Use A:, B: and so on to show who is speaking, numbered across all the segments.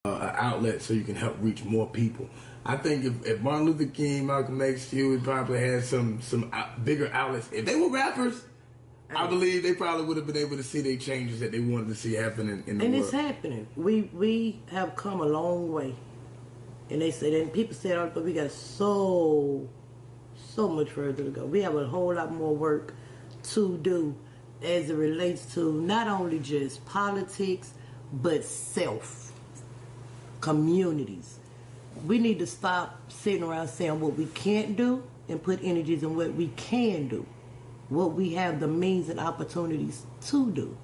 A: an outlet so you can help reach more people. I think if Martin Luther King, Malcolm X, you would probably have some bigger outlets. If they were rappers, I believe they probably would have been able to see the changes that they wanted to see happening in the world.
B: And it's happening. We have come a long way. And they said, and people said, oh, but we got so much further to go. We have a whole lot more work to do as it relates to not only just politics, but self, communities. We need to stop sitting around saying what we can't do and put energies in what we can do, what we have the means and opportunities to do.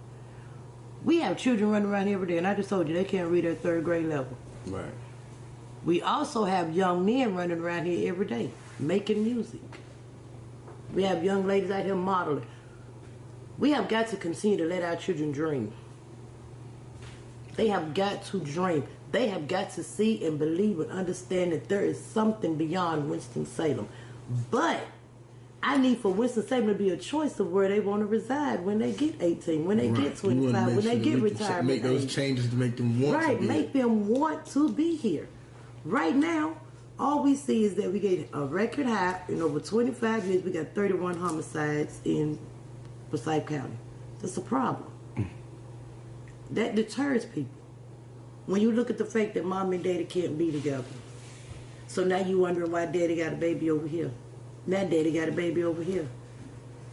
B: We have children running around every day, and I just told you they can't read at 3rd grade level.
A: Right.
B: We also have young men running around here every day, making music. We have young ladies out here modeling. We have got to continue to let our children dream. They have got to dream. They have got to see and believe and understand that there is something beyond Winston-Salem. But I need for Winston-Salem to be a choice of where they want to reside when they get 18, when they get 25, when they get retirement.
A: Make those changes to make them want to be here.
B: Right, make them want to be here. Right now, all we see is that we get a record high in over 25 years. We got 31 homicides in Forsyth County. That's a problem. That deters people. When you look at the fact that mom and daddy can't be together. So now you wondering why daddy got a baby over here. Now daddy got a baby over here.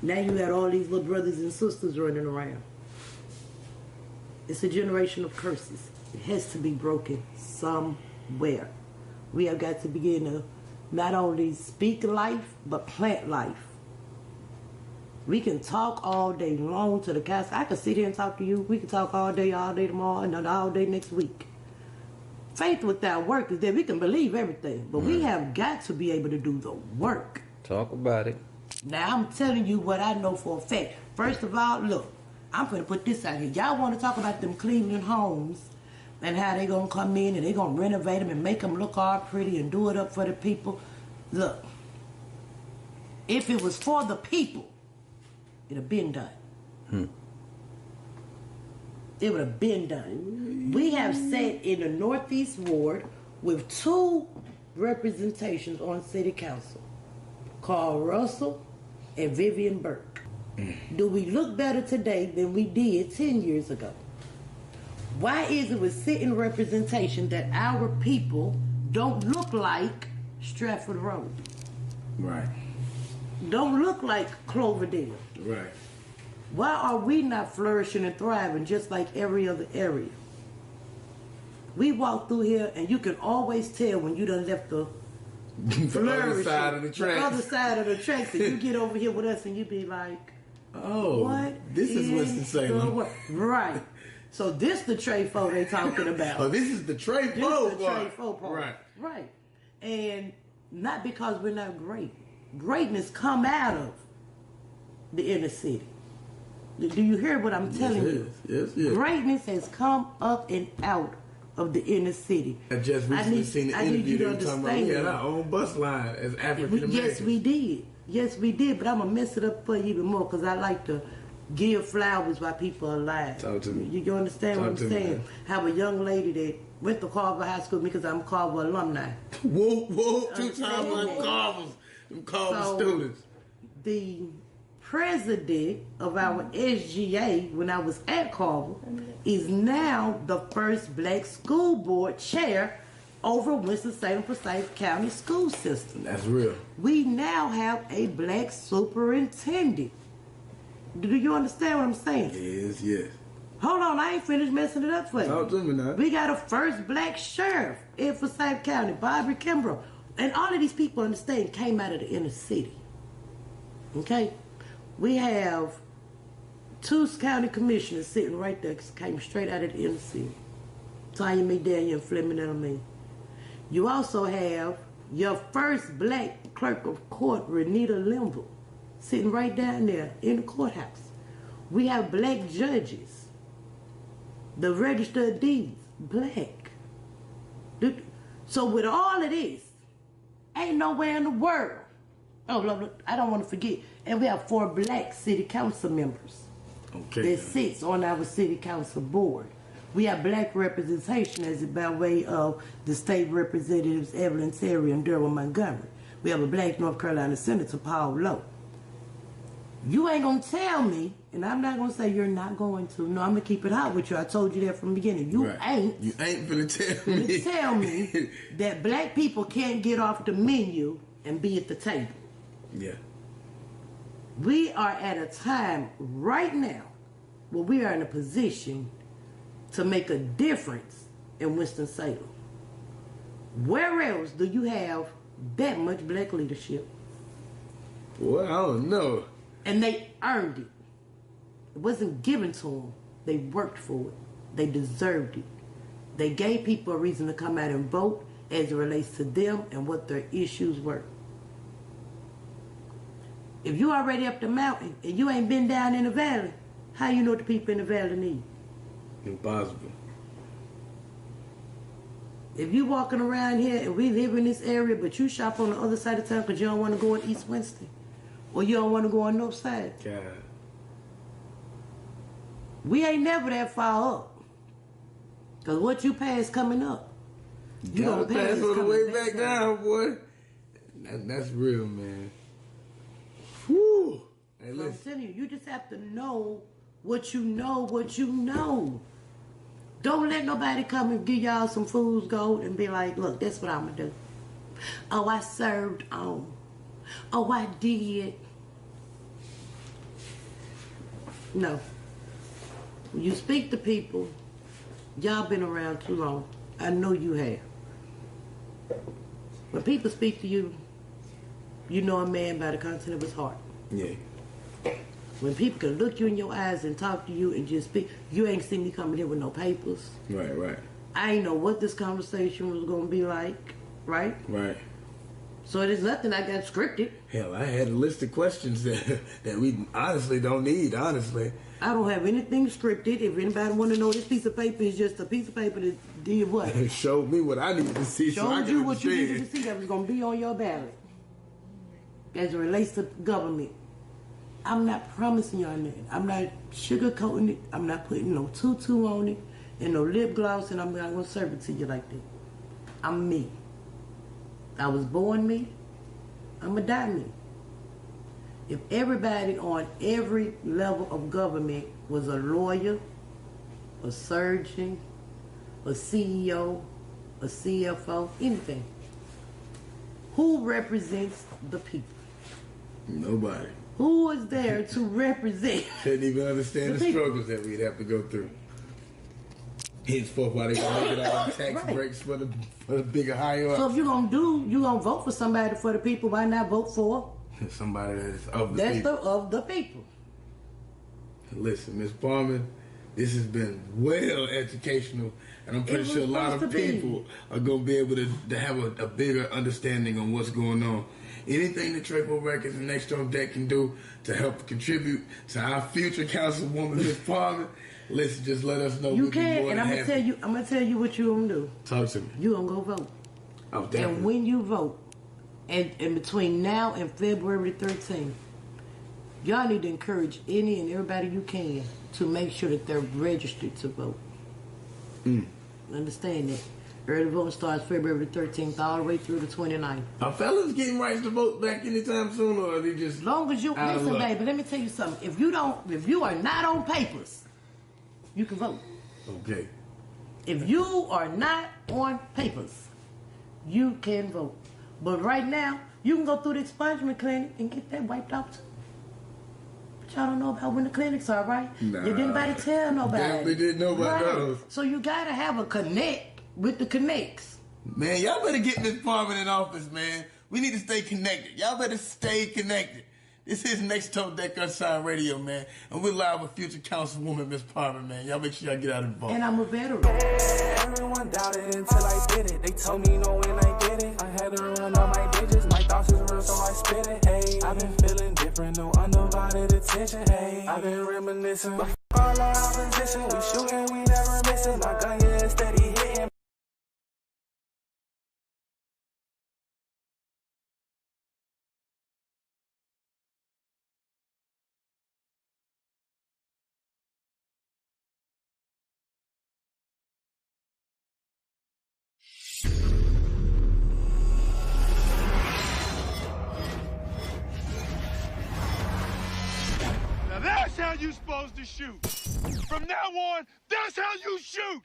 B: Now you got all these little brothers and sisters running around. It's a generation of curses. It has to be broken somewhere. We have got to begin to not only speak life, but plant life. We can talk all day long to the cast. I can sit here and talk to you. We can talk all day tomorrow, and all day next week. Faith without work is that we can believe everything, but we have got to be able to do the work.
C: Talk about it.
B: Now, I'm telling you what I know for a fact. First of all, look, I'm going to put this out here. Y'all want to talk about them Cleveland homes and how they going to come in and they going to renovate them and make them look all pretty and do it up for the people. Look, if it was for the people, it would have been done. It would have been done. We have sat in the Northeast Ward with 2 representations on City Council. Carl Russell and Vivian Burke. Do we look better today than we did 10 years ago? Why is it with sitting representation that our people don't look like Stratford Road?
A: Right.
B: Don't look like Cloverdale.
A: Right.
B: Why are we not flourishing and thriving just like every other area? We walk through here and you can always tell when you done left the
A: other side of the tracks.
B: The other side of the tracks, and you get over here with us and you be like,
A: oh,
B: what
A: this is Winston-Salem.
B: Right. So this the Trey Fo they talking about.
A: Oh, this is the Trey Fo part.
B: This is the Trey Fo part.
A: Right.
B: Right. And not because we're not great. Greatness come out of the inner city. Do you hear what I'm telling you?
A: Yes.
B: Greatness has come up and out of the inner city.
A: I just recently seen the interview they were talking about. We had our own bus line as African Americans.
B: Yes, we did. Yes, we did. But I'm going to mess it up for you even more because I like to give flowers while people are alive.
A: Talk to me.
B: You understand what I'm saying? Have a young lady that went to Carver High School because I'm Carver alumni.
A: Whoa, 2 times like Carver's. Them Carver students.
B: The president of our SGA when I was at Carver is now the first black school board chair over Winston-Salem Forsyth County school system.
A: That's real.
B: We now have a black superintendent. Do you understand what I'm saying?
A: Yes.
B: Hold on, I ain't finished messing it up for you.
A: Talk to me now.
B: We got a first black sheriff in Forsyth County, Bobby Kimbrough. And all of these people understand came out of the inner city. Okay? We have 2 county commissioners sitting right there, came straight out of the inner city. Tanya McDaniel and Fleming Elmaine. You also have your first black clerk of court, Renita Limble, sitting right down there in the courthouse. We have black judges. The register of deeds, black. So with all of this, ain't nowhere in the world. Oh, look, I don't want to forget. And we have 4 black city council members.
A: Okay.
B: That sits on our city council board. We have black representation as by way of the state representatives Evelyn Terry and Durwell Montgomery. We have a black North Carolina Senator, Paul Lowe. You ain't gonna tell me, and I'm not gonna say you're not going to. No, I'm gonna keep it hot with you. I told you that from the beginning. You ain't.
A: You ain't gonna tell
B: me that black people can't get off the menu and be at the table.
A: Yeah.
B: We are at a time right now where we are in a position to make a difference in Winston-Salem. Where else do you have that much black leadership?
A: Well, I don't know.
B: And they earned it. It wasn't given to them. They worked for it. They deserved it. They gave people a reason to come out and vote as it relates to them and what their issues were. If you already up the mountain and you ain't been down in the valley, how you know what the people in the valley need?
A: Impossible.
B: If you walking around here and we live in this area, but you shop on the other side of town because you don't want to go in East Winston, or you don't want to go on North Side,
A: God.
B: we ain't never that far up. Because what you pass coming up, you
A: gotta pass on the way back down, boy. That's real, man. Whew. Hey,
B: so I'm telling you, you just have to know what you know. Don't let nobody come and give y'all some fool's gold and be like, look, that's what I'm going to do. Oh, I served on. Oh, I did. No. When you speak to people, y'all been around too long. I know you have. When people speak to you, you know a man by the content of his heart.
A: Yeah.
B: When people can look you in your eyes and talk to you and just speak, you ain't seen me coming here with no papers.
A: Right, right.
B: I ain't know what this conversation was going to be like, right?
A: Right.
B: So there's nothing I got scripted.
A: Hell, I had a list of questions that we honestly don't need, honestly.
B: I don't have anything scripted. If anybody want to know, this piece of paper is just a piece of paper that did what?
A: It showed me what I needed to see.
B: Showed you what you needed to see that was going to be on your ballot. As it relates to government. I'm not promising y'all nothing. I'm not sugarcoating it. I'm not putting no tutu on it and no lip gloss, and I'm not going to serve it to you like that. I'm me. I was born me. I'm going to die me. If everybody on every level of government was a lawyer, a surgeon, a CEO, a CFO, anything, who represents the people?
A: Nobody.
B: Who is there to represent?
A: Couldn't even understand the struggles that we'd have to go through. Henceforth, why they gonna make it all tax breaks for the bigger higher up.
B: So if you're gonna vote for somebody for the people, why not vote for
A: somebody that's of the people?
B: That's of the people.
A: Listen, Ms. Palmer, this has been well educational, and I'm pretty sure a lot of people are gonna be able to have a bigger understanding on what's going on. Anything that Trevo Records and Next On Deck can do to help contribute to our future councilwoman, Ms. Palmer, listen, just let us know.
B: You can, and I'm gonna tell you what you gonna do.
A: Talk to me.
B: You gonna go vote.
A: Oh, definitely.
B: And when you vote, and between now and February 13th, y'all need to encourage any and everybody you can to make sure that they're registered to vote. Understand that. Early voting starts February 13th all the way through the 29th.
A: Are fellas getting rights to vote back anytime soon, or are they just
B: as long as you listen, baby? Let me tell you something. If you are not on papers, you can vote.
A: Okay.
B: If you are not on papers, you can vote. But right now, you can go through the expungement clinic and get that wiped out. But y'all don't know about when the clinics are, right?
A: Nah.
B: Did anybody tell nobody?
A: Definitely didn't know about those.
B: So you gotta have a connect with the connects.
A: Man, y'all better get Miss Palmer in office, man. We need to stay connected. Y'all better stay connected. This is Next On Deck Unsigned Radio, man. And we're live with future councilwoman Miss Palmer, man. Y'all make sure y'all get out of the ball.
B: And I'm a veteran.
C: Everyone doubted until I did it. They told me no when I get it. I had to run all my digits. My thoughts is real, so I spit it. Hey, I've been feeling different, no undivided attention. Hey, I've been reminiscing. But all our opposition, we shooting, we never missing. My gun, yeah, steady hitting.
D: how you supposed to shoot. From now on, that's how you shoot.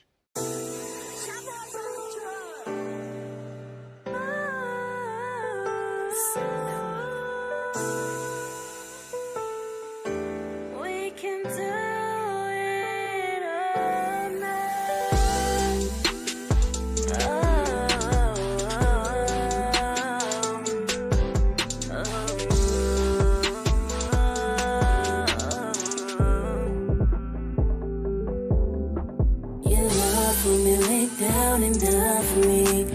E: We can do it all night. You love for me, lay down and die for me.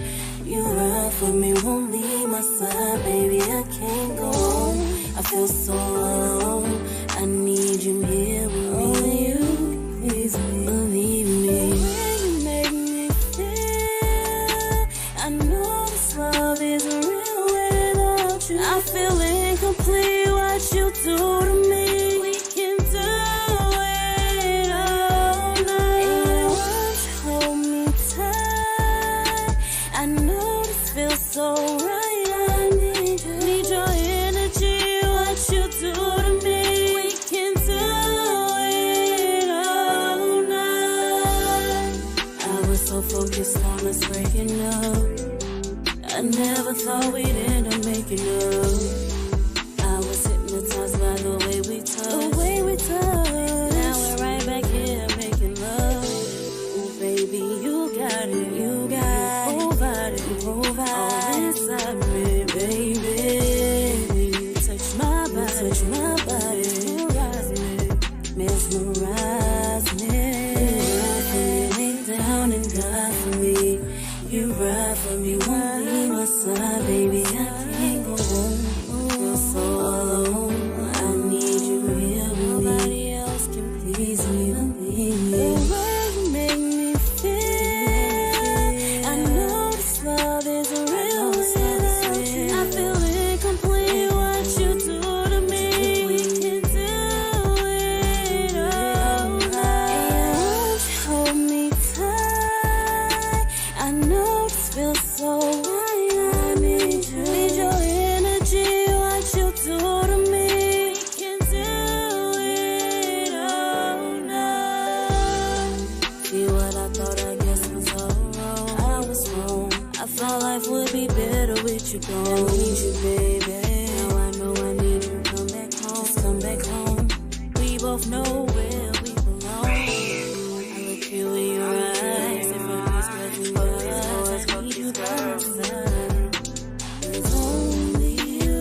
E: You ride for me, won't leave my side, baby. I can't go on. I feel so alone. I need you here with me. Only you, please believe me. The way you make me feel, I know this love isn't real without you. I feel incomplete. What you do to me, we can do it all night. And won't you hold me tight? I know this feels so right. I need you. Need your energy. What you do to me, we can do it all night. I was so focused on us breaking up. I never thought we'd end up making up. I was hypnotized by the way we touched. The way we touched. Now we're right back here making love. Oh baby, you got it. You got it. Provide it. Provide all inside me, baby. You touch my body. Touch my body. Mesmerize me. Mesmerize me. You ride for me, lay down and die for me. You ride for me, won't leave my side, baby. I can't go home. Feel so alone. I need you here with me. Nobody else can please me. Believe me. The way you make me feel, I know this love isn't real without you. I feel incomplete. What you do to me, we can do it all night. And won't you hold me tight? I know this feels so right. I need you. Need your energy. What you do to me, we can do it all night. See what I thought, I guess was all wrong. I was wrong. I thought life would be better with you gone. I need you, baby. Now I know I need you. Come back home. Just come back home. We both know where we belong. I look you in your eyes. If I miss nothing but us, I need you by my side. There's only you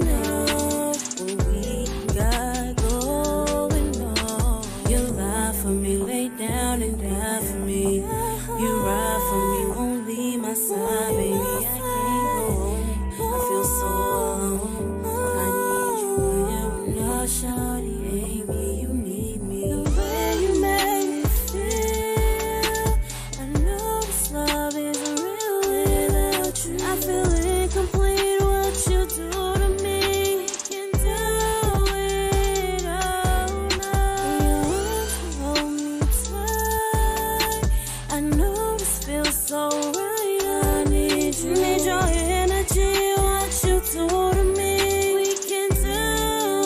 E: know what we got going on. You lie for me, lay down and die for me. You ride for me, won't leave my side, baby. I can't go home. I feel so alone. I need you here. No, shawty, ain't me, you need me. The way you make me feel, I know this love isn't real without you. I feel incomplete. What you do to me, we can do it all night. And won't you hold me tight? I know this feels so right. I need you. Need your energy. What you do to me, we can do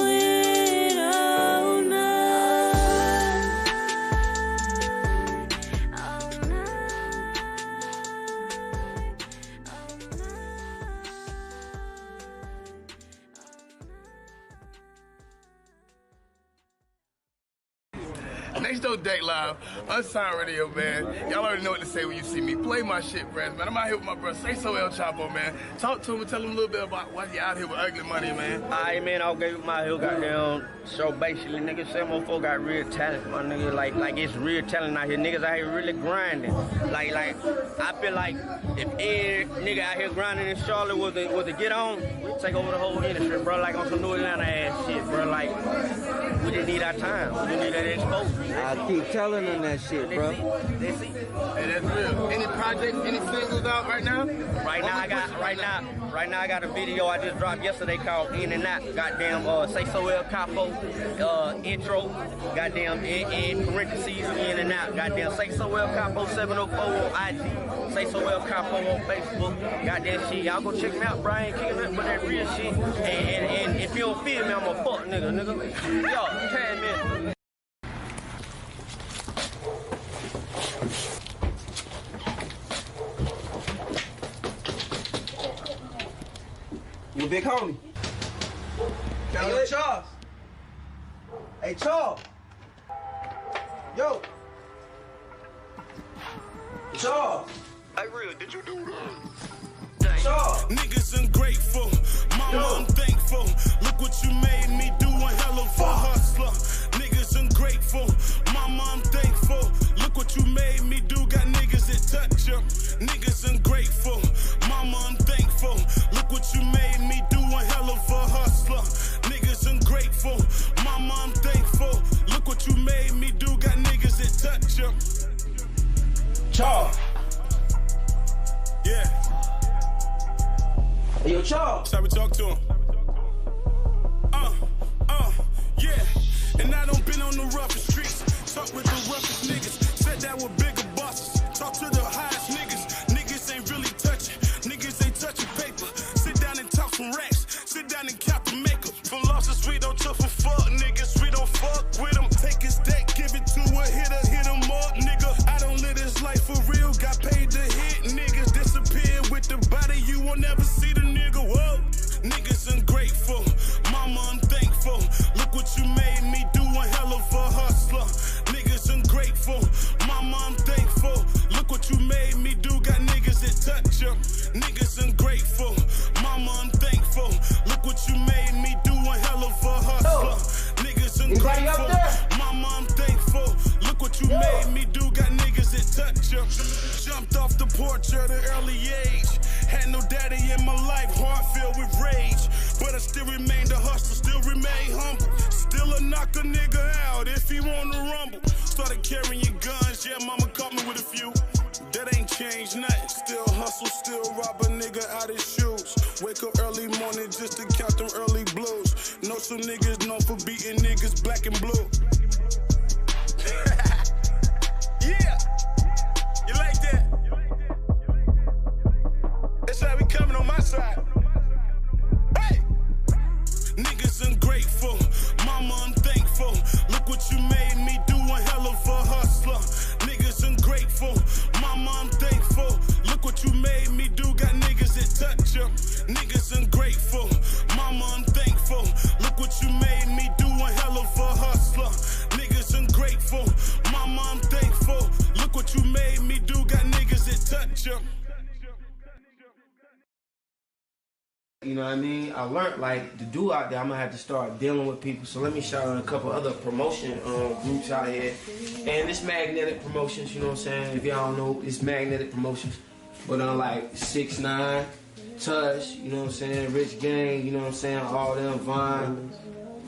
E: it all night. All night. All night.
A: Next door Deck Live, Unsigned Radio, man. Y'all already know what to say when you see me. Play my shit, friends, man. I'm out here with my brother. Say so, El Chapo, man. Talk to him and tell him a little bit about why you out here with ugly money, man.
F: Alright, man, I'll give my hill goddamn. So basically, niggas, some motherfucker got real talent, my nigga. Like it's real talent out here. Niggas out here really grinding. Like, I feel like if every nigga out here grinding in Charlotte was to get on, we take over the whole industry, bro. Like on some New Atlanta ass shit, bro. Like, we just need our time. We need that exposure.
G: I keep telling them that shit, bro.
F: They see.
A: Hey, that's real. Any projects, any singles out right now?
F: Right now I got a video I just dropped yesterday called In and Out. Goddamn Say So El Capo intro. Goddamn in parentheses In and Out. Goddamn Say So El Capo 704 on IG. Say So El Capo on Facebook. Goddamn shit. Y'all go check me out, Brian. Kicking up with that real shit. And if you don't feel me, I'm a fuck nigga. Yo, tag me.
G: You big homie. Hey, yo, Charles. Hey, Charles. Yo. Charles.
D: Hey, real, did you do
G: that? Charles.
H: Niggas ungrateful. Mama, I'm thankful. Look what you made me do, one hell of a hustler. Niggas ungrateful. Mama, I'm thankful. Look what you made me do, got niggas that touch ya. Niggas ungrateful. Mama, I'm thankful. Look what you made me do, one hell of a hustler. Niggas ungrateful. Mama, I'm thankful. Look what you made me do, got niggas that touch ya.
G: Charles.
H: Yeah.
G: Hey, yo, Charles.
H: That's how we talk to him. Yeah. And I don't been on the roughest streets. Talk with the roughest niggas. Said that with bigger bosses. Talk to the highest niggas. Niggas ain't really touching. Niggas ain't touching paper. Sit down and talk some racks. Sit down and count the makeup. From losses, we don't tough for fuck niggas. We don't fuck with them. Take his deck, give it to a hitter, hit him up, nigga. I don't live this life for real. Got paid to hit. Niggas disappear with the body. You will never see the nigga. Whoa. Niggas ungrateful. Mama, I'm thankful. Look what you made me do, one hell of a hustler. Niggas ungrateful. Mama, I'm thankful. Look what you made me do, got niggas that touch ya. Niggas ungrateful. Mama, I'm thankful. Look what you made me do, one hell of a hustler. Niggas ungrateful. Mama, I'm thankful. Look what you made me do, got niggas that touch ya. Jumped off the porch at an early age. Had no daddy in my life, heart filled with rage. But I still remained a hustler, still remain humble. Still a knock a nigga out if he wanna rumble. Started carrying guns, yeah, mama caught me with a few. That ain't changed nothing. Still hustle, still rob a nigga out his shoes. Wake up early morning just to count them early blues. Know some niggas known for beating niggas black and blue. Yeah, you like that? That's how we coming on my side. Hey! Niggas ungrateful. Mama, I'm thankful. Look what you made me do, one hell of a hustler. Niggas ungrateful. Mama, I'm thankful. Look what you made me do, got niggas that touch ya. Niggas ungrateful. Mama, I'm thankful. Look what you made me do, one hell of a hustler. Niggas ungrateful. Mama, I'm thankful. Look what you made me do, got niggas that touch ya.
G: You know what I mean? I learned, like, to do out there, I'm gonna have to start dealing with people. So let me shout out a couple other promotion groups out here. And it's Magnetic Promotions, you know what I'm saying? If y'all don't know, it's Magnetic Promotions. But like 6ix9ine, Touch, you know what I'm saying? Rich Gang, you know what I'm saying? All them, Vine,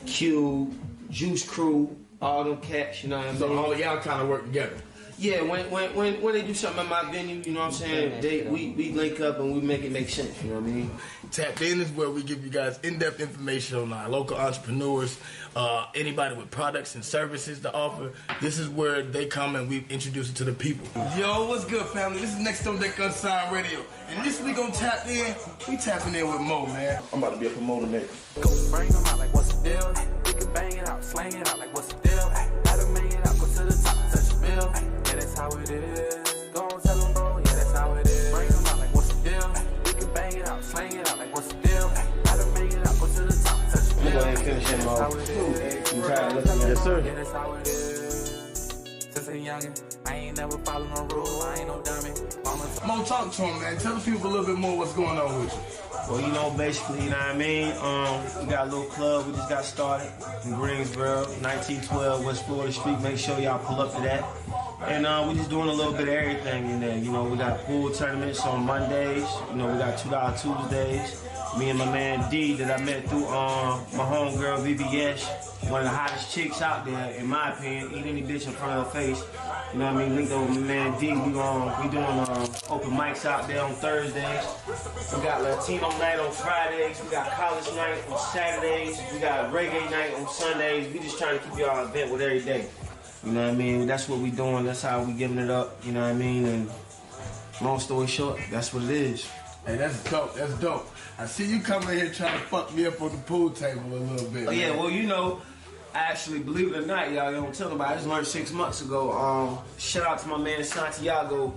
G: Q, Juice Crew, all them cats, you know what I mean?
A: So all of y'all kind of work together.
G: Yeah, when they do something at my venue, you know what I'm saying? We link up and we make it make sense, you know what I mean?
A: Tapped In is where we give you guys in-depth information on our local entrepreneurs, anybody with products and services to offer. This is where they come and we introduce it to the people. Yo, what's good, family? This is Next on Deck Unsigned Radio. And this week on Tapped In, we tapping in with Mo, man. I'm about to be a promoter nigga.
C: Go bring them out like what's the deal? We can bang it out, slang it out like what's the deal? Got to bang it out, go to the top, touch the bill. Yeah, that's how it is. Go on, tell them, bro, yeah, that's how it is. Bring them out like what's the deal? We can bang it out, slang it out like what's the deal? Got to bang it out, go to the top, touch the bill.
G: Go ahead and finish him off. Yes, sir.
C: Yeah, that's how it is. Since a youngin', I ain't never followed no rule, I ain't no dummy.
A: Mo, talk to him, man. Tell the people a little bit more what's going on with you.
G: Well, you know, basically, you know what I mean? We got a little club we just got started in Greensboro, 1912 West Florida Street. Make sure y'all pull up to that. And we just doing a little bit of everything in there. You know, we got pool tournaments on Mondays. You know, we got $2 Tuesdays. Me and my man D that I met through my homegirl VBS, one of the hottest chicks out there, in my opinion. Eat any bitch in front of her face. You know what I mean? Linked up with my man D. We doing open mics out there on Thursdays. We got Latino night on Fridays. We got college night on Saturdays. We got reggae night on Sundays. We just trying to keep y'all event with every day. You know what I mean? That's what we doing. That's how we giving it up. You know what I mean? And long story short, that's what it is.
A: Hey, that's dope. That's dope. I see you coming here trying to fuck me up on the pool table a little bit.
G: Oh, yeah, well, you know, I actually, believe it or not, y'all don't tell nobody. I just learned 6 months ago. Shout out to my man Santiago.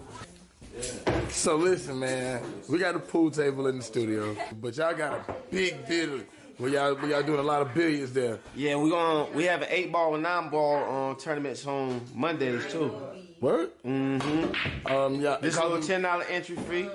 A: Yeah. So listen, man, we got a pool table in the studio, but y'all got a big building. We y'all doing a lot of billiards there.
G: Yeah, we have an 8-ball and 9-ball tournaments on Mondays too.
A: Word?
G: Mm-hmm.
A: Yeah.
G: This is a little $10 entry fee.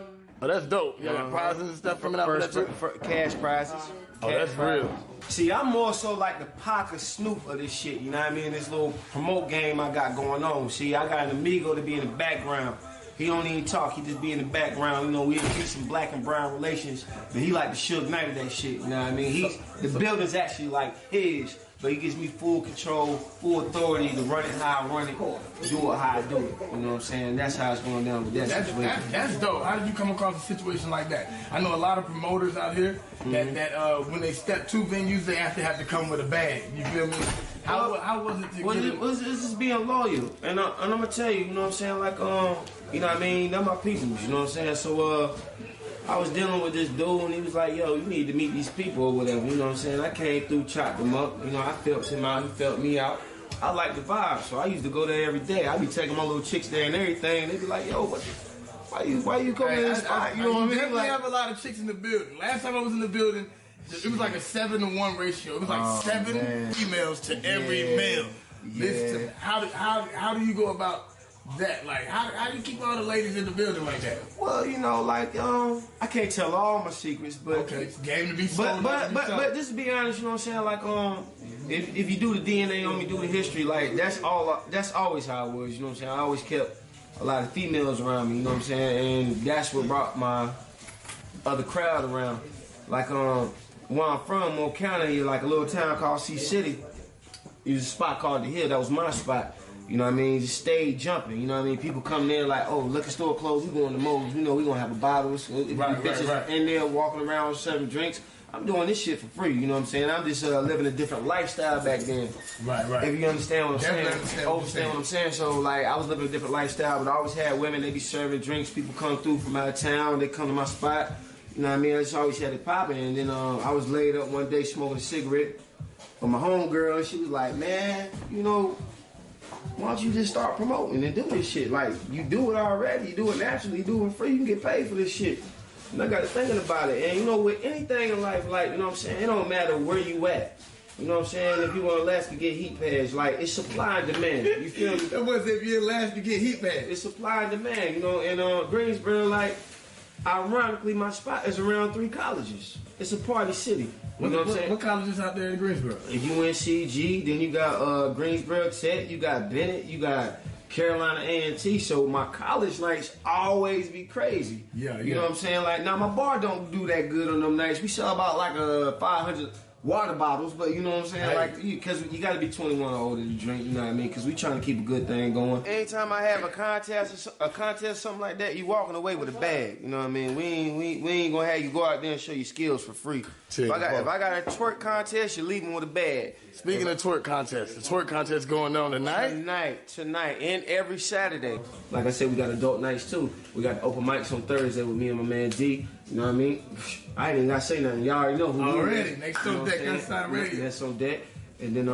A: Oh, that's dope. Y'all got prizes and stuff coming out for that too?
G: Cash prizes.
A: Oh, that's real.
G: See, I'm more so like the Pac or Snoop of this shit, you know what I mean? This little promote game I got going on. See, I got an amigo to be in the background. He don't even talk, he just be in the background. You know, we increase some black and brown relations, but he like the Suge Knight of that shit, you know what I mean? The building's actually like his, but he gives me full control, full authority to run it how I run it, do it how I do it. You know what I'm saying? That's how it's going down with that situation.
A: That's dope. How did you come across a situation like that? I know a lot of promoters out here that when they step to venues, they have to come with a bag. You feel me? How was it to get it?
G: It's just being loyal. And I'm going to tell you, you know what I'm saying? Like, you know what I mean? They're my people, you know what I'm saying? So, I was dealing with this dude, and he was like, yo, you need to meet these people or whatever, you know what I'm saying? I came through, chopped them up, you know, I felt him out, he felt me out. I like the vibe, so I used to go there every day. I be taking my little chicks there and everything, and they be like, yo, why you coming in this spot? You know what I mean?
A: Definitely have a lot of chicks in the building. Last time I was in the building, it was like a 7-to-1 ratio. It was like 7 females to every male.
G: Yeah.
A: Listen, how do you go about that? Like, how do you keep all the ladies in the building like that?
G: Well, you know, like, I can't tell all my secrets, but
A: okay, it's game to be sold.
G: But just to be honest, you know what I'm saying? Like, if you do the DNA on me, do the history, like that's always how it was. You know what I'm saying? I always kept a lot of females around me. You know what I'm saying? And that's what brought my other crowd around. Like, where I'm from, Moore County, like a little town called Sea City. It was a spot called The Hill. That was my spot. You know what I mean? Just stayed jumping. You know what I mean? People come there like, oh, liquor store closed. We going to Moe's. You know, we gonna have a bottle. So bitches in there walking around serving drinks. I'm doing this shit for free. You know what I'm saying? I'm just living a different lifestyle back then.
A: Right.
G: If you understand what I'm saying.
A: Understand
G: what I'm saying. So like, I was living a different lifestyle, but I always had women. They be serving drinks. People come through from out of town. They come to my spot. You know what I mean? I just always had it popping. And then I was laid up one day smoking a cigarette. But my homegirl, and she was like, man, you know, why don't you just start promoting and do this shit? Like, you do it already, you do it naturally, you do it free, you can get paid for this shit. And I got to thinking about it. And you know, with anything in life, like, you know what I'm saying, it don't matter where you at. You know what I'm saying? If you want Alaska, get heat pads. Like, it's supply and demand. You feel me?
A: That was if you're in Alaska, get heat pads.
G: It's supply and demand, you know. And Greensboro, like, ironically, my spot is around 3 colleges. It's a party city. You know what I'm saying?
A: What colleges out there in Greensboro?
G: UNCG, then you got Greensboro Tech, you got Bennett, you got Carolina A&T. So my college nights always be crazy.
A: Yeah.
G: You know what I'm saying? Like, now my bar don't do that good on them nights. We sell about like 500 water bottles, but you know what I'm saying?
A: Hey.
G: Like, because you got to be 21 or older to drink, you know what I mean? Because we trying to keep a good thing going. Anytime I have a contest or something like that, you walking away with a bag, you know what I mean? We ain't going to have you go out there and show your skills for free. If I got a twerk contest, you're leaving with a bag.
A: Speaking of twerk contest, the twerk contest going on tonight?
G: Tonight, and every Saturday. Like I said, we got adult nights too. We got open mics on Thursday with me and my man D. You know what I mean? I ain't even got to say nothing. Y'all already know who
A: already. NEXTONDECK, Unsigned Radio.
G: That's on deck. And then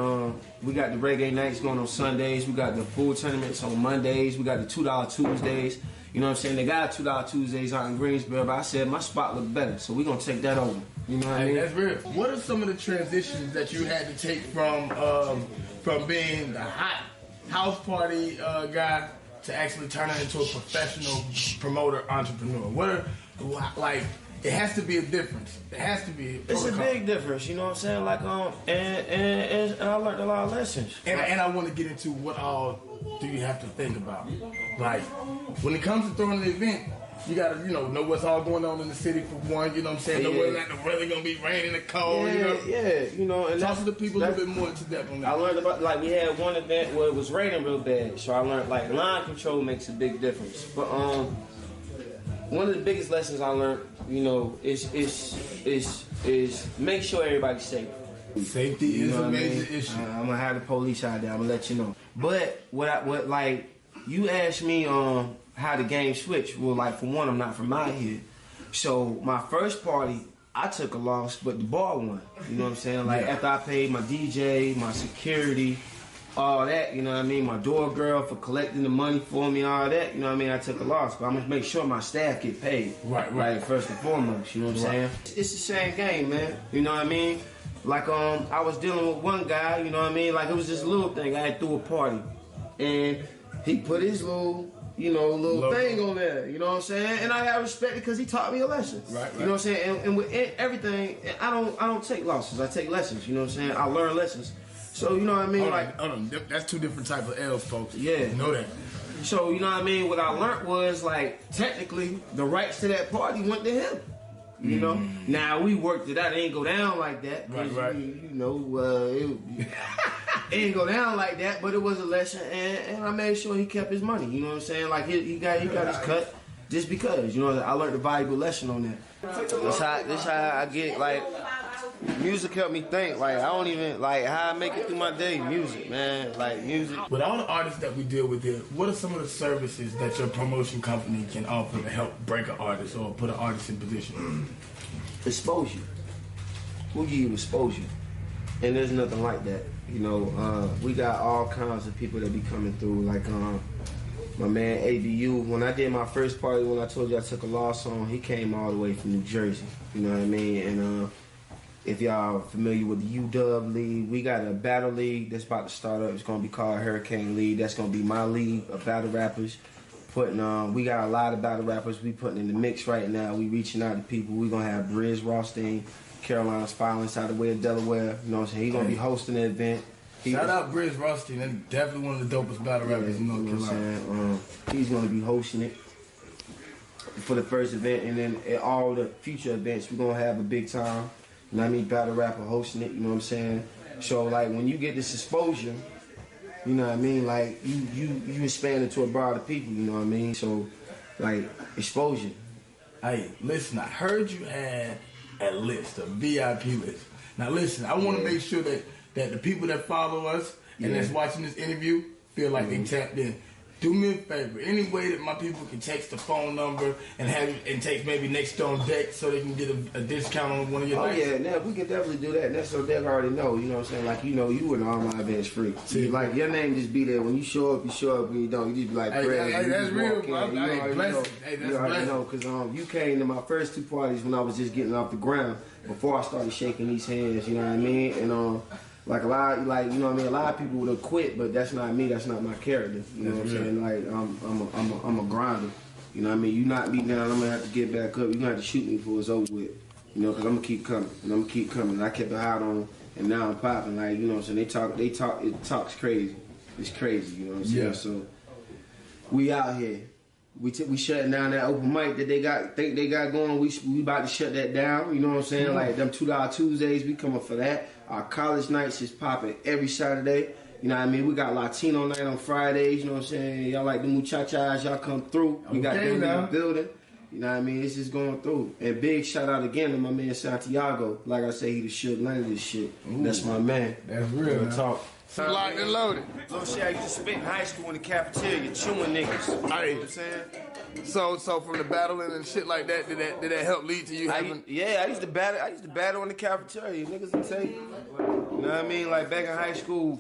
G: we got the reggae nights going on Sundays. We got the pool tournaments on Mondays. We got the $2 Tuesdays. You know what I'm saying? They got $2 Tuesdays out in Greensboro, but I said my spot looked better, so we're going to take that over. You know what I mean?
A: That's real. What are some of the transitions that you had to take from being the hot house party guy to actually turning into a professional promoter, entrepreneur? What are, like, it has to be a difference. It has to be a protocol.
G: It's a big difference, you know what I'm saying? Like, and I learned a lot of lessons.
A: And I want to get into what all do you have to think about. Like, when it comes to throwing an event, You gotta, know what's all going on in the city for one. You know what I'm saying? Know whether or not the weather gonna be raining or cold.
G: And
A: talk to the people a little bit more into depth on that.
G: I learned about we had one event where it was raining real bad, so I learned line control makes a big difference. But one of the biggest lessons I learned, is make sure everybody's safe.
A: Safety is a major issue.
G: I'm gonna have the police out there. I'm gonna let you know. But you asked me how the game switched. Well, for one, I'm not from out here, so my first party I took a loss, but the bar won. You know what I'm saying? After I paid my DJ, my security, all that. You know what I mean? My door girl for collecting the money for me, all that. You know what I mean? I took a loss, but I'm gonna make sure my staff get paid. Right. First and foremost. You know what I'm saying? It's the same game, man. You know what I mean? I was dealing with one guy, you know what I mean? It was this little thing. I had threw a party, and he put his little thing on there, you know what I'm saying? And I got respect because he taught me a lesson. Right. You know what I'm saying? And with everything, I don't take losses. I take lessons, you know what I'm saying? I learn lessons. So, you know what I mean?
A: Hold on. That's two different types of L's, folks.
G: Yeah.
A: You know that.
G: So, you know what I mean? What I learned was, technically, the rights to that party went to him. You know? Now, we worked it out. It ain't go down like that.
A: Right.
G: It didn't go down like that, but it was a lesson, and I made sure he kept his money. You know what I'm saying? He got his cut just because. You know, I learned a valuable lesson on that. This how I get music helped me think. I don't even how I make it through my day. Music, man. Music.
A: With all the artists that we deal with here, what are some of the services that your promotion company can offer to help break an artist or put an artist in position?
G: Exposure. We'll give you exposure, and there's nothing like that. You know, we got all kinds of people that be coming through, my man ABU. When I did my first party, when I told you I took a loss on, he came all the way from New Jersey. You know what I mean? And if y'all familiar with the UW League, we got a battle league that's about to start up. It's gonna be called Hurricane League. That's gonna be my league of battle rappers. We got a lot of battle rappers we putting in the mix right now. We reaching out to people. We gonna have Briz Rothstein, Carolina's Violence out of the way of Delaware. You know what I'm saying? He's gonna be hosting the event.
A: Shout out Briz Rothstein. That's definitely one of the dopest battle rappers in North Carolina.
G: He's gonna be hosting it for the first event, and then at all the future events, we're gonna have a big time. You know what I mean? Battle rapper hosting it. You know what I'm saying? So when you get this exposure, you know what I mean? You expand it to a broader people. You know what I mean? So exposure.
A: Hey, listen. I heard you had a list, a VIP list. Now listen, I want to make sure that the people that follow us and that's watching this interview feel like they tapped in. Do me a favor, any way that my people can text the phone number and take maybe Next on Deck so they can get a discount on one of your nights.
G: Yeah, we can definitely do that. Next on Deck already know, you know what I'm saying? You in all my events free. See, your name just be there. When you show up, when you don't, you just be like,
A: hey, that's real, bro.
G: You already know, because you came to my first two parties when I was just getting off the ground before I started shaking these hands, you know what I mean? And a lot, you know what I mean? A lot of people would have quit, but that's not me. That's not my character. You know what I'm saying? I'm a grinder. You know what I mean? You knock me down, I'm gonna have to get back up. You're gonna have to shoot me before it's over with. You know, because I'm gonna keep coming, and I'm gonna keep coming. And I kept it hot on, and now I'm popping. You know what I'm saying? They talk. It talks crazy. It's crazy. You know what I'm saying?
A: Yeah.
G: So we out here. We shutting down that open mic that they got going. We about to shut that down. You know what I'm saying? Them $2 Tuesdays, we coming for that. Our college nights is popping every Saturday. You know what I mean? We got Latino night on Fridays. You know what I'm saying? Y'all like the muchachas, y'all come through. We got them in the building. You know what I mean? It's just going through. And big shout out again to my man Santiago. Like I say, he the shook none of this shit. Ooh, that's my man.
A: That's real.
G: Talk.
A: Locked and loaded.
G: Little shit I used to spit in high school in the cafeteria, chewing niggas.
A: Hey.
G: You know what I'm saying?
A: So from the battling and shit like that, did that help lead to you having?
G: I used to battle in the cafeteria. Niggas would say, you know what I mean? Back in high school,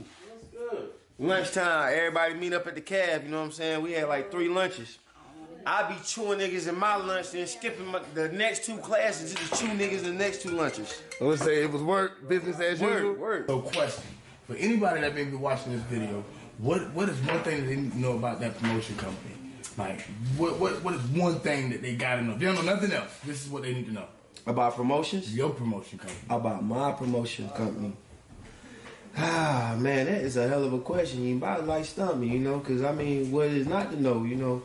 G: lunchtime, everybody meet up at the caf. You know what I'm saying? We had 3 lunches. I be chewing niggas in my lunch, then skipping the next 2 classes just to chew niggas in the next 2 lunches.
A: Let's say it was work, business as usual.
G: Work.
A: So question for anybody that may be watching this video, what is one thing that they need to know about that promotion company? What is one thing that they gotta know? They don't know nothing else. This is what they need to know.
G: About promotions?
A: Your promotion company.
G: About my promotion company. Ah, man, that is a hell of a question. You about to stump me, you know, because what is not to know, you know?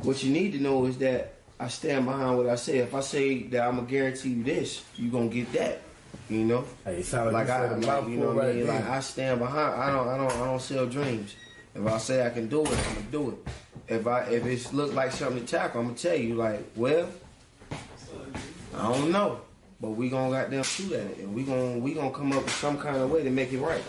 G: What you need to know is that I stand behind what I say. If I say that I'm gonna guarantee you this, you gonna get that. You know?
A: Hey, it sound like
G: I,
A: you
G: know what I mean? Like I stand behind. I don't sell dreams. If I say I can do it, I'm gonna do it. If it's look like something to tackle, I'm gonna tell you like, well, I don't know, but we gonna goddamn shoot at it, and we gonna come up with some kind of way to make it right.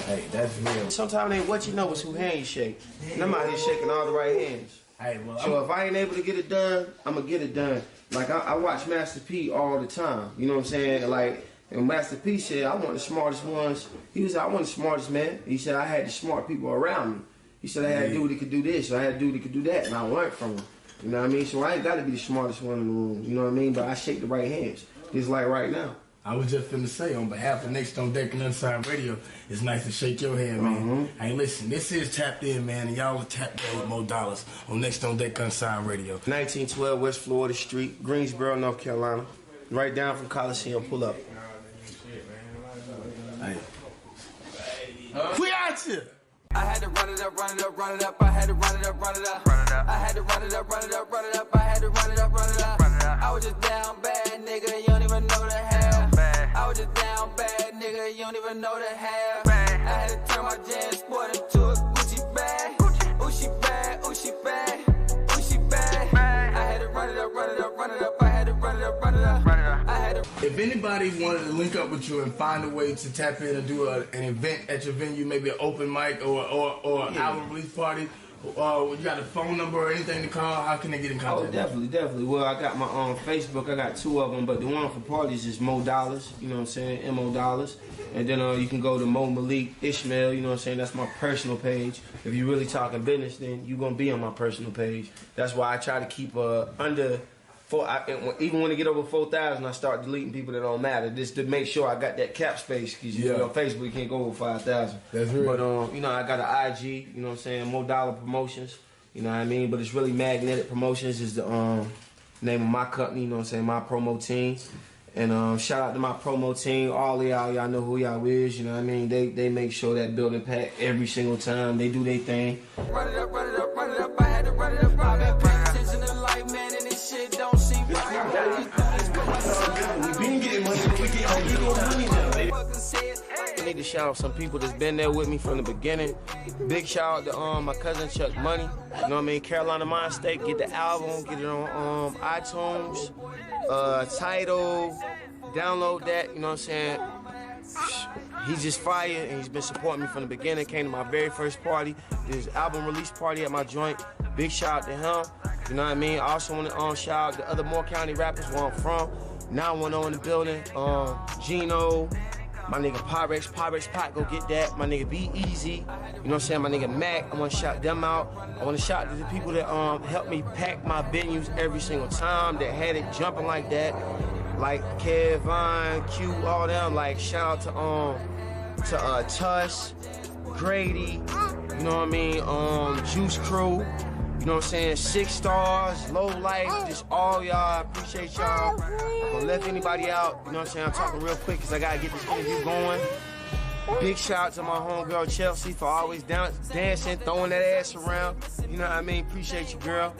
A: Hey, that's real.
G: Sometimes it ain't what you know, it's who hand you shake. And I'm out here shaking all the right hands.
A: Hey, well,
G: So if I ain't able to get it done, I'm gonna get it done. Like I watch Master P all the time. You know what I'm saying? Like, and Master P said, I want the smartest ones. He was like, I want the smartest man. He said, I had the smart people around me. He said, I had a dude that could do this, so I had a dude that could do that, and I learned from him. You know what I mean? So I ain't got to be the smartest one in the room. You know what I mean? But I shake the right hands. Just like right now.
A: I was just finna say, on behalf of Next on Deck and Unsigned Radio, it's nice to shake your hand, man. Hey, listen, this is Tapped In, man, and y'all are tapped in with more dollars on Next on Deck Unsigned Radio.
G: 1912 West Florida Street, Greensboro, North Carolina. Right down from Coliseum. Pull up.
A: Hey. We out here.
C: I had to run it up, run it up, run it up. I had to run it up, run it up. Run it up. I had to run it up, run it up, run it up. I had to run it up, run it up. Run it up. I was just down bad, nigga. You don't even know the hell. I was just down bad, nigga. You don't even know the hell. I had to turn my Jan Sport into a Gucci bag. Ooh, she bad, ooh, she bad, ooh, she bad. I had to run it up, run it up, run it up. I had to run it up, run it up. Run it up. I had to.
A: If anybody wanted to link up with you and find a way to tap in and do an event at your venue, maybe an open mic or an album release party, you got a phone number or anything to call, how can they get in contact?
G: Oh, definitely. Well, I got my Facebook. I got 2 of them, but the one for parties is Mo Dollars. You know what I'm saying? M.O. Dollars. And then you can go to Mo Malik Ishmael. You know what I'm saying? That's my personal page. If you're really talking business, then you're gonna be on my personal page. That's why I try to keep under. Even when it get over 4,000, I start deleting people that don't matter, just to make sure I got that cap space. Because you know, on Facebook you can't go over 5,000. That's real. But you know, I got an IG. You know what I'm saying? Mo Dollar Promotions. You know what I mean? But it's really Magnetic Promotions is the name of my company. You know what I'm saying? My promo team. And shout out to my promo team. All of y'all know who y'all is. You know what I mean? They make sure that building pack every single time. They do their thing.
C: Run it up, run it up, run it up. I had to run it up. I've been paying attention to life, man, and this shit don't seem right.
G: We been getting money, but we get money now. I need to shout out some people that's been there with me from the beginning. Big shout out to my cousin Chuck Money. You know what I mean? Carolina Mind State. Get the album, get it on iTunes, Tidal. Download that. You know what I'm saying? He's just fire, and he's been supporting me from the beginning. Came to my very first party, his album release party at my joint. Big shout out to him. You know what I mean? I also want to shout out the other Moore County rappers where I'm from. 910 in the building. Gino, my nigga Pyrex Pot, go get that. My nigga Be Easy. You know what I'm saying? My nigga Mac. I want to shout them out. I want to shout to the people that helped me pack my venues every single time, that had it jumping like that. Like Kevin, Q, all them. Like shout out to Tuss, Grady. You know what I mean? Juice Crew. You know what I'm saying? 6 Stars, Low Life, just all y'all. I appreciate y'all. I'm gonna let anybody out. You know what I'm saying? I'm talking real quick because I gotta get this interview going. Big shout out to my homegirl Chelsea for always dancing, throwing that ass around. You know what I mean? Appreciate you, girl.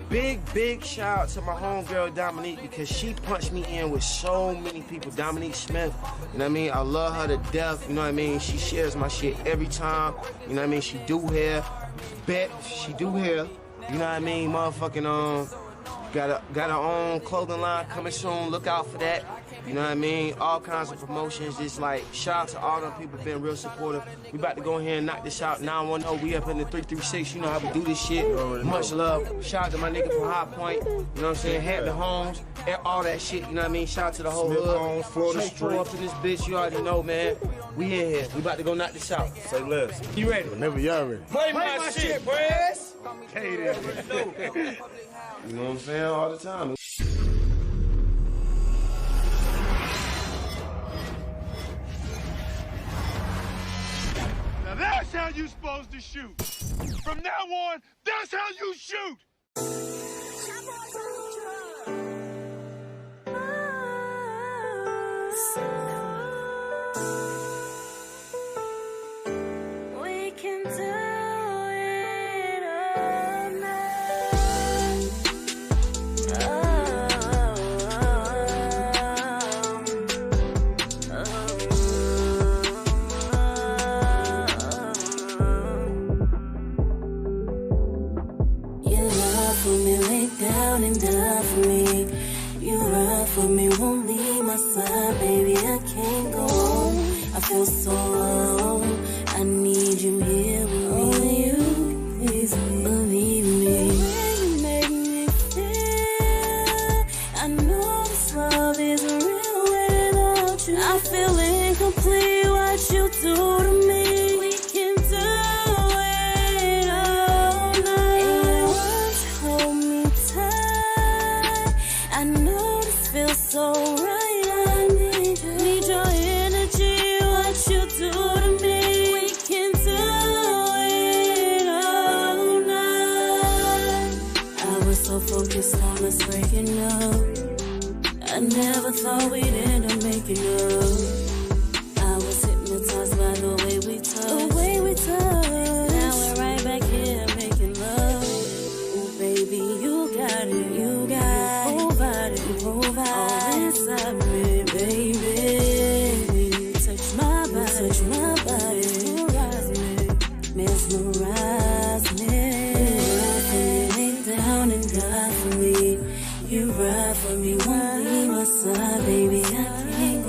G: Big shout out to my homegirl Dominique because she punched me in with so many people. Dominique Smith, you know what I mean? I love her to death. You know what I mean? She shares my shit every time. You know what I mean? She do hair. Bet she do hair. You know what I mean? Motherfucking got her own clothing line coming soon. Look out for that. You know what I mean? All kinds of promotions. Just like shout out to all them people been real supportive. We about to go ahead and knock this out. 910. We up in the 336. You know how we do this shit. Much love. Shout out to my nigga from High Point. You know what I'm saying? Hampton Homes. All that shit. You know what I mean? Shout out to the whole hood. Florida Street. Up in this bitch. You already know, man. We in here. We about to go knock this out.
A: Say less.
G: You ready?
A: Whenever y'all ready.
G: Play my shit, boys.
A: Hey,
G: you know what I'm saying? All the time.
D: Now that's how you supposed to shoot. From now on, that's how you shoot.
E: We can do it all night. for me, won't leave my side, baby. I can't go on. I feel so alone. I need you here with me. Only you, please believe me. The way you make me feel, I know this love isn't real without you. I feel incomplete. What you do to me, we can do it all night. And your words hold me tight. I know this feels so right. I need your energy. What you do to me, we can do it all night. I was so focused on us breaking up. I never thought we'd end up making up. I was hypnotized by the way we touched. The way we touched. Now we're right back here making love. Oh, baby, you got it. You got it. All inside me, baby. Touch my body. Mesmerize me. Lay down and die for me. You ride for me, won't leave my side, baby. I can't